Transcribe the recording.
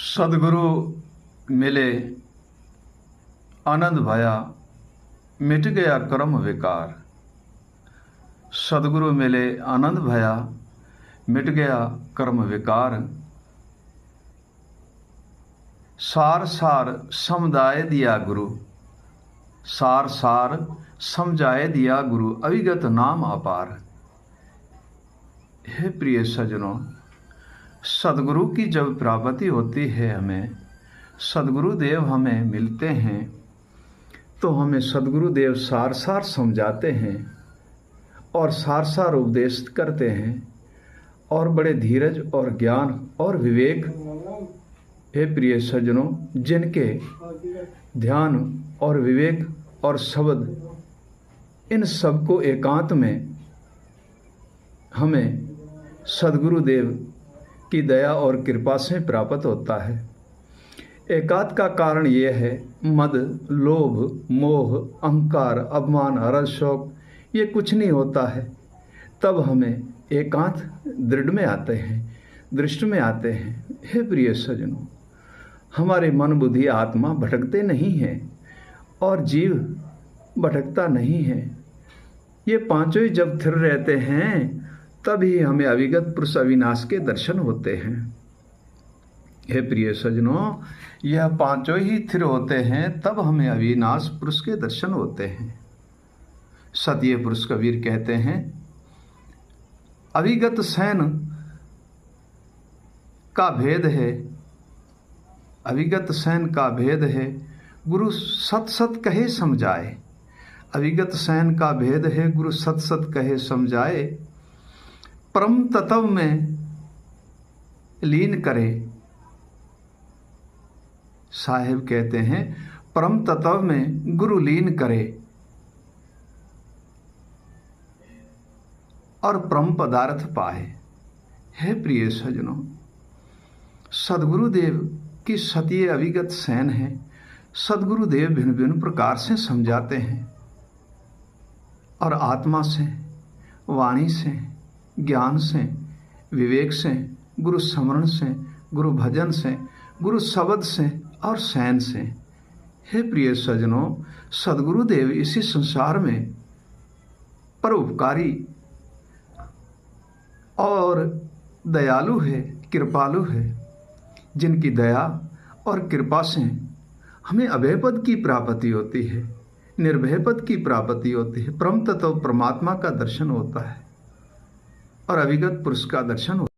सदगुरु मिले आनंद भया, मिट गया कर्म विकार। सदगुरु मिले आनंद भया, मिट गया कर्म विकार। सार सार समझाए दिया गुरु, सार सार समझाए दिया गुरु, अविगत नाम अपार। हे प्रिय सज्जनों, सदगुरु की जब प्राप्ति होती है, हमें सदगुरुदेव हमें मिलते हैं तो हमें सदगुरुदेव सार सार समझाते हैं और सार सार उपदेश करते हैं और बड़े धीरज और ज्ञान और विवेक। हे प्रिय सज्जनों, जिनके ध्यान और विवेक और शब्द इन सबको एकांत में हमें सदगुरुदेव की दया और कृपा से प्राप्त होता है। एकांत का कारण यह है, मद, लोभ, मोह, अहंकार, अपमान, हर्ष, शोक ये कुछ नहीं होता है। तब हमें एकांत दृढ़ में आते हैं, दृष्टि में आते हैं। हे प्रिय सज्जनों, हमारे मन, बुद्धि, आत्मा भटकते नहीं हैं और जीव भटकता नहीं है। ये पांचों ही जब स्थिर रहते हैं तभी हमें अविगत पुरुष अविनाश के दर्शन होते हैं। हे प्रिय सज्जनों, यह पांचों ही स्थिर होते हैं तब हमें अविनाश पुरुष के दर्शन होते हैं। सतीय पुरुष कबीर कहते हैं, अविगत सैन का भेद है, अविगत सैन का भेद है, गुरु सत सत कहे समझाए। अविगत सैन का भेद है, गुरु सत सत कहे समझाए। परम तत्व में लीन करे। साहिब कहते हैं, परम तत्व में गुरु लीन करे और परम पदार्थ पाए। हे प्रिय सज्जनों, सदगुरुदेव की सतीय अविगत सैन है। सदगुरुदेव भिन्न भिन्न प्रकार से समझाते हैं और आत्मा से, वाणी से, ज्ञान से, विवेक से, गुरु स्मरण से, गुरु भजन से, गुरु शब्द से और सैन से। हे प्रिय सज्जनों, सदगुरुदेव इसी संसार में परोपकारी और दयालु है, कृपालु है, जिनकी दया और कृपा से हमें अभय पद की प्राप्ति होती है, निर्भय पद की प्राप्ति होती है, परम तत्व परमात्मा का दर्शन होता है और अविगत पुरुष का दर्शन होता है।